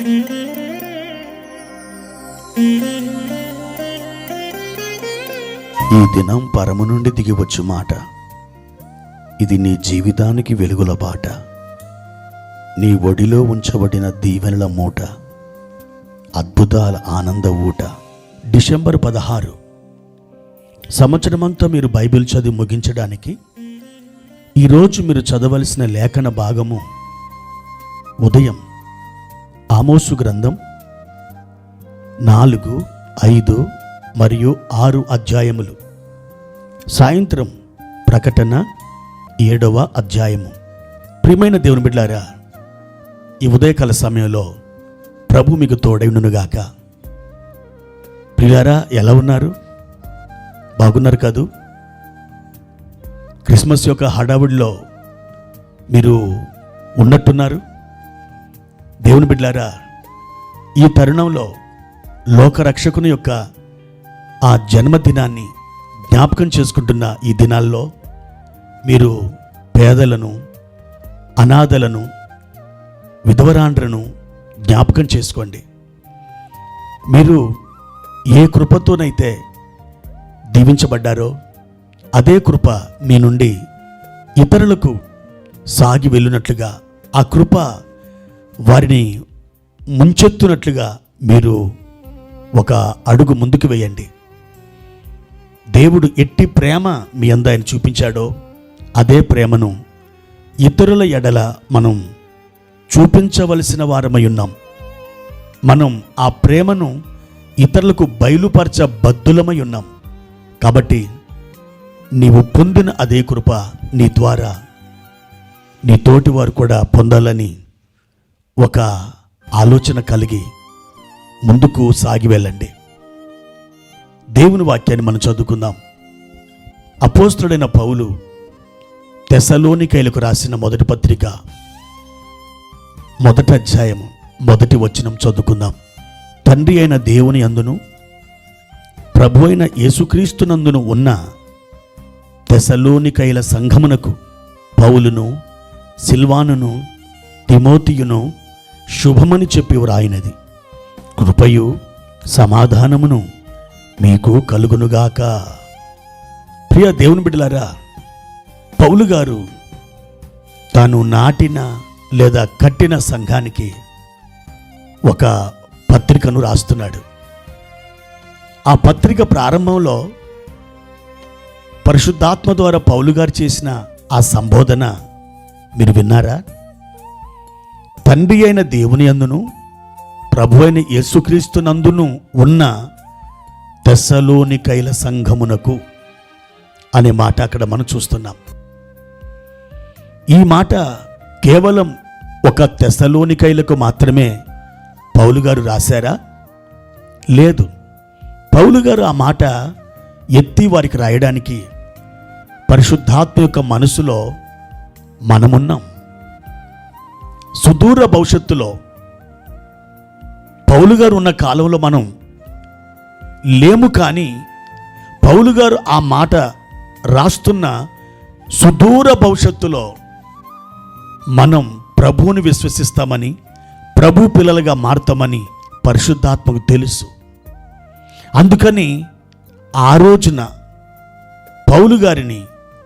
ఈ దినం పరము నుండి దిగివచ్చు మాట. ఇది నీ జీవితానికి వెలుగుల బాట. నీ ఒడిలో ఉంచబడిన దీవెనల మూట, అద్భుతాల ఆనంద ఊట. డిసెంబర్ 16 సంవత్సరమంతా మీరు బైబిల్ చదివి ముగించడానికి ఈరోజు మీరు చదవలసిన లేఖన భాగము ఉదయం ఆమోసు గ్రంథం 4, 5 మరియు 6 అధ్యాయములు, సాయంత్రం ప్రకటన 7వ అధ్యాయము. ప్రియమైన దేవుని బిడ్డలారా, ఈ ఉదయకాల సమయంలో ప్రభు మీకు తోడైనగాక. ప్రియులారా, ఎలా ఉన్నారు? బాగున్నారు కదూ? క్రిస్మస్ యొక్క హడావుడిలో మీరు ఉన్నట్టున్నారు. దేవుని బిడ్డలారా, ఈ తరుణంలో లోకరక్షకుని యొక్క ఆ జన్మదినాన్ని జ్ఞాపకం చేసుకుంటున్న ఈ దినాల్లో మీరు పేదలను, అనాథలను, విధవరాండ్రను జ్ఞాపకం చేసుకోండి. మీరు ఏ కృపతోనైతే దీవించబడ్డారో అదే కృప మీ నుండి ఇతరులకు సాగి వెళ్ళినట్లుగా, ఆ కృప వారిని ముంచెత్తునట్లుగా మీరు ఒక అడుగు ముందుకు వేయండి. దేవుడు ఎట్టి ప్రేమ మీ అందు ఆయన చూపించాడో అదే ప్రేమను ఇతరుల ఎడల మనం చూపించవలసిన వారమై ఉన్నాం. మనం ఆ ప్రేమను ఇతరులకు బయలుపరచబద్దులమై ఉన్నాం. కాబట్టి నీవు పొందిన అదే కృప నీ ద్వారా నీ తోటి వారు కూడా పొందాలని ఒక ఆలోచన కలిగి ముందుకు సాగి వెళ్ళండి. దేవుని వాక్యాన్ని మనం చదువుకుందాం. అపోస్తలుడైన పౌలు తెస్సలోనికైలకు రాసిన మొదటి పత్రిక 1వ అధ్యాయము 1వ వచనం చదువుకుందాం. తండ్రి అయిన దేవుని అందును ప్రభు అయిన యేసుక్రీస్తునందును ఉన్న తెస్సలోనికైల సంఘమునకు పౌలును, సిల్వానును, తిమోతియును శుభమని చెప్పి వ్రాయినది. కృపయు సమాధానమును మీకు కలుగునుగాక. ప్రియ దేవుని బిడ్డలారా, పౌలు గారు తాను నాటిన లేదా కట్టిన సంఘానికి ఒక పత్రికను రాస్తున్నాడు. ఆ పత్రిక ప్రారంభంలో పరిశుద్ధాత్మ ద్వారా పౌలు గారు చేసిన ఆ సంబోధన మీరు విన్నారా? తండ్రి అయిన దేవుని అందును ప్రభు అయిన యేసుక్రీస్తునందును ఉన్న తెస్సలోనికైల సంఘమునకు అనే మాట అక్కడ మనం చూస్తున్నాం. ఈ మాట కేవలం ఒక తెస్సలోనికైలకు మాత్రమే పౌలు గారు రాశారా? లేదు. పౌలు గారు ఆ మాట ఎత్తి వారికి రాయడానికి పరిశుద్ధాత్మ యొక్క మనసులో మనమున్నాం. సుదూర భవిష్యత్తులో పౌలు గారు ఉన్న కాలంలో మనం లేము. కానీ పౌలు గారు ఆ మాట రాస్తున్న సుదూర భవిష్యత్తులో మనం ప్రభువుని విశ్వసిస్తామని, ప్రభు పిల్లలుగా మారుతామని పరిశుద్ధాత్మకు తెలుసు. అందుకని ఆ రోజున పౌలు గారిని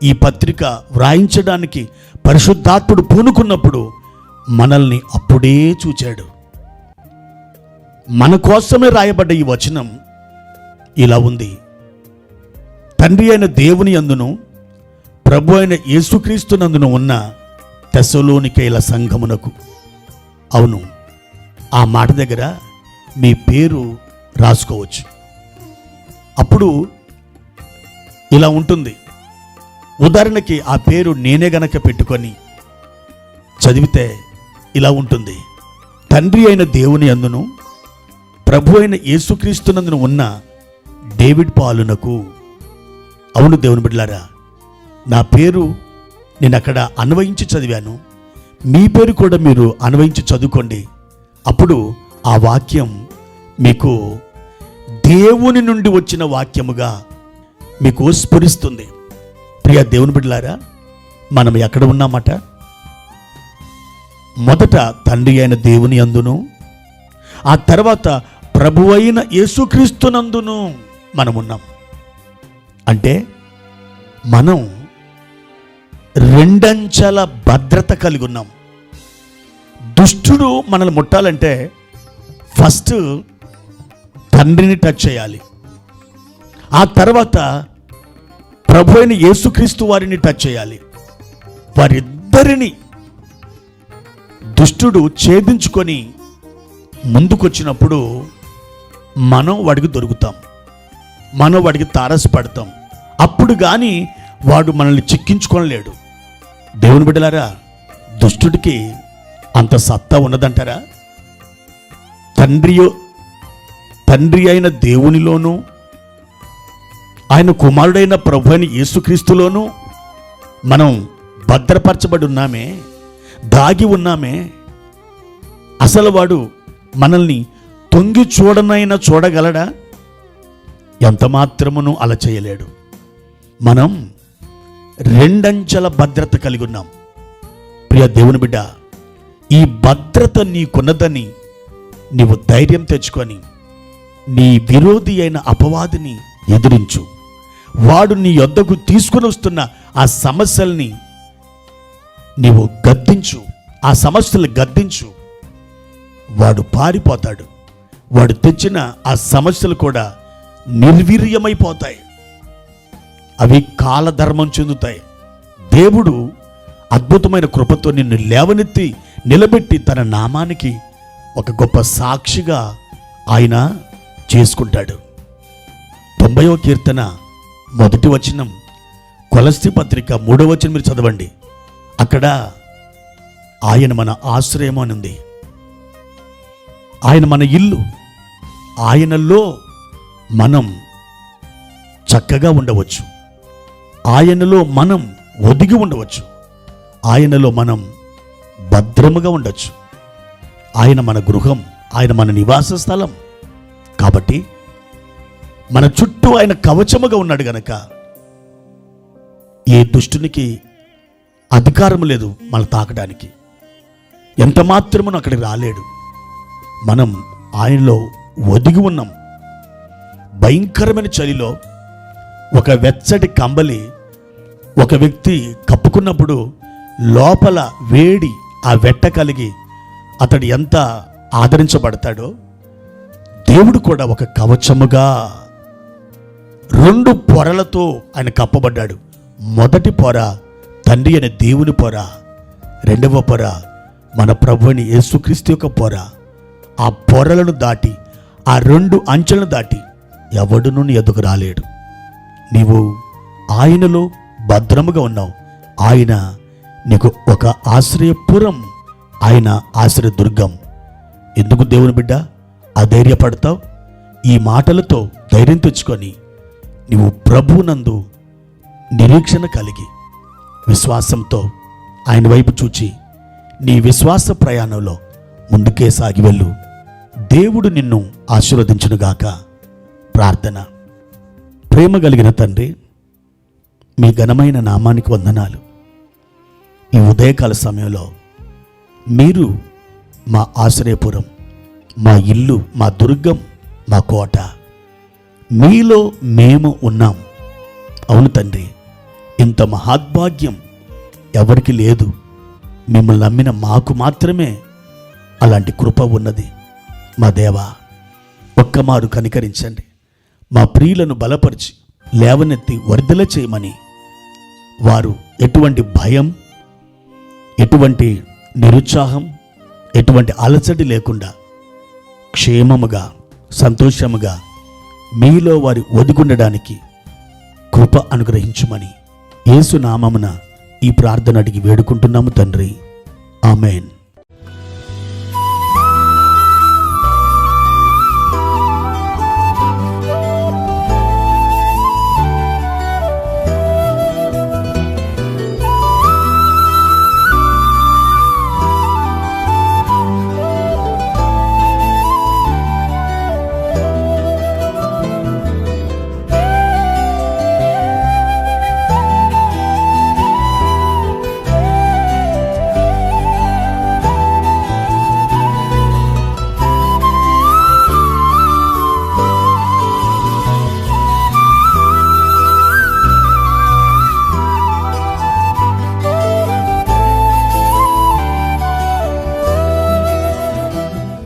ఈ పత్రిక వ్రాయించడానికి పరిశుద్ధాత్ముడు పూనుకున్నప్పుడు మనల్ని అప్పుడే చూచాడు. మన కోసమే రాయబడ్డ ఈ వచనం ఇలా ఉంది. తండ్రి అయిన దేవుని అందును ప్రభు అయిన యేసుక్రీస్తునందును ఉన్న తెస్సలోనికైల సంఘమునకు. అవును, ఆ మాట దగ్గర మీ పేరు రాసుకోవచ్చు. అప్పుడు ఇలా ఉంటుంది. ఉదాహరణకి ఆ పేరు నేనే గనక పెట్టుకొని చదివితే ఇలా ఉంటుంది. తండ్రి అయిన దేవుని అందును ప్రభు అయిన యేసుక్రీస్తునందును ఉన్న డేవిడ్ పాలునకు. అవును దేవుని బిడ్డలారా, నా పేరు నేను అక్కడ అన్వయించి చదివాను. మీ పేరు కూడా మీరు అన్వయించి చదువుకోండి. అప్పుడు ఆ వాక్యం మీకు దేవుని నుండి వచ్చిన వాక్యముగా మీకు స్ఫురిస్తుంది. ప్రియ దేవుని బిడ్డలారా, మనం ఎక్కడ ఉన్నామట? మొదట తండ్రి అయిన దేవుని అందును ఆ తర్వాత ప్రభువైన యేసుక్రీస్తునందును మనమున్నాం. అంటే మనం రెండంచెల భద్రత కలిగి ఉన్నాం. దుష్టుడు మనల్ని ముట్టాలంటే ఫస్ట్ తండ్రిని టచ్ చేయాలి, ఆ తర్వాత ప్రభు అయిన యేసుక్రీస్తు వారిని టచ్ చేయాలి. వారిద్దరిని దుష్టుడు ఛేదించుకొని ముందుకొచ్చినప్పుడు మనం వాడికి దొరుకుతాం, మనం వాడికి తారసపడతాం. అప్పుడు కానీ వాడు మనల్ని చిక్కించుకోలేడు. దేవుని బిడ్డలారా, దుష్టుడికి అంత సత్తా ఉన్నదంటారా? తండ్రి అయిన దేవునిలోనూ ఆయన కుమారుడైన ప్రభు అయిన యేసుక్రీస్తులోనూ మనం భద్రపరచబడి ఉన్నామే, దాగి ఉన్నామే. అసలు వాడు మనల్ని తొంగి చూడనైనా చూడగలడా? ఎంత మాత్రమును అలా చేయలేడు. మనం రెండంచెల భద్రత కలిగి ఉన్నాం. ప్రియ దేవుని బిడ్డ, ఈ భద్రత నీకున్నదని నీవు ధైర్యం తెచ్చుకొని నీ విరోధి అయిన అపవాదిని ఎదిరించు. వాడు నీ యొద్దకు తీసుకుని వస్తున్న ఆ సమస్యల్ని నీవు గద్దించు, ఆ సమస్యలు గద్దించు. వాడు పారిపోతాడు. వాడు తెచ్చిన ఆ సమస్యలు కూడా నిర్వీర్యమైపోతాయి, అవి కాలధర్మం చెందుతాయి. దేవుడు అద్భుతమైన కృపతో నిన్ను లేవనెత్తి నిలబెట్టి తన నామానికి ఒక గొప్ప సాక్షిగా ఆయన చేసుకుంటాడు. 90వ కీర్తన 1వ వచనం, కొలస్సీ పత్రిక 3వ వచనం మీరు చదవండి. అక్కడ ఆయన మన ఆశ్రయం అని ఉంది. ఆయన మన ఇల్లు, ఆయనలో మనం చక్కగా ఉండవచ్చు, ఆయనలో మనం ఒదిగి ఉండవచ్చు, ఆయనలో మనం భద్రముగా ఉండొచ్చు. ఆయన మన గృహం, ఆయన మన నివాస స్థలం. కాబట్టి మన చుట్టూ ఆయన కవచముగా ఉన్నాడు గనక ఏ దుష్టునికి అధికారం లేదు మన తాకడానికి. ఎంత మాత్రమును అక్కడికి రాలేడు. మనం ఆయనలో ఒదిగి ఉన్నాం. భయంకరమైన చలిలో ఒక వెచ్చటి కంబలి ఒక వ్యక్తి కప్పుకున్నప్పుడు లోపల వేడి, ఆ వెట్ట కలిగి అతడు ఎంత ఆదరించబడతాడో, దేవుడు కూడా ఒక కవచముగా 2 పొరలతో ఆయన కప్పబడ్డాడు. మొదటి పొర తండ్రి అనే దేవుని పొర, 2వ పొర మన ప్రభువుని యేసుక్రీస్తు యొక్క పొర. ఆ పొరలను దాటి, ఆ 2 అంచెలను దాటి ఎవడును నీ ఎదుగు రాలేడు. నీవు ఆయనలో భద్రముగా ఉన్నావు. ఆయన నీకు ఒక ఆశ్రయపురం, ఆయన ఆశ్రయదుర్గం. ఎందుకు దేవుని బిడ్డ అధైర్యపడతావు? ఈ మాటలతో ధైర్యం తెచ్చుకొని నీవు ప్రభువునందు నిరీక్షణ కలిగి విశ్వాసంతో ఆయన వైపు చూచి నీ విశ్వాస ప్రయాణంలో ముందుకే సాగి వెళ్ళు. దేవుడు నిన్ను ఆశీర్వదించునుగాక. ప్రార్థన. ప్రేమ కలిగిన తండ్రి, మీ ఘనమైన నామానికి వందనాలు. ఈ ఉదయకాల సమయంలో మీరు మా ఆశ్రయపురం, మా ఇల్లు, మా దుర్గం, మా కోట, మీలో మేము ఉన్నాం. అవును తండ్రి, ఇంత మహాద్భాగ్యం ఎవరికి లేదు. మిమ్మల్ని నమ్మిన మాకు మాత్రమే అలాంటి కృప ఉన్నది. మా దేవా, ఒక్కమారు కనికరించండి. మా ప్రియులను బలపరిచి లేవనెత్తి వర్ధల చేయమని, వారు ఎటువంటి భయం, ఎటువంటి నిరుత్సాహం, ఎటువంటి అలసటి లేకుండా క్షేమముగా, సంతోషముగా మీలో వారి ఒదిగుండడానికి కృప అనుగ్రహించుమని యేసు నామమున ఈ ప్రార్థన అడిగి వేడుకుంటున్నాము తండ్రి. ఆమెన్.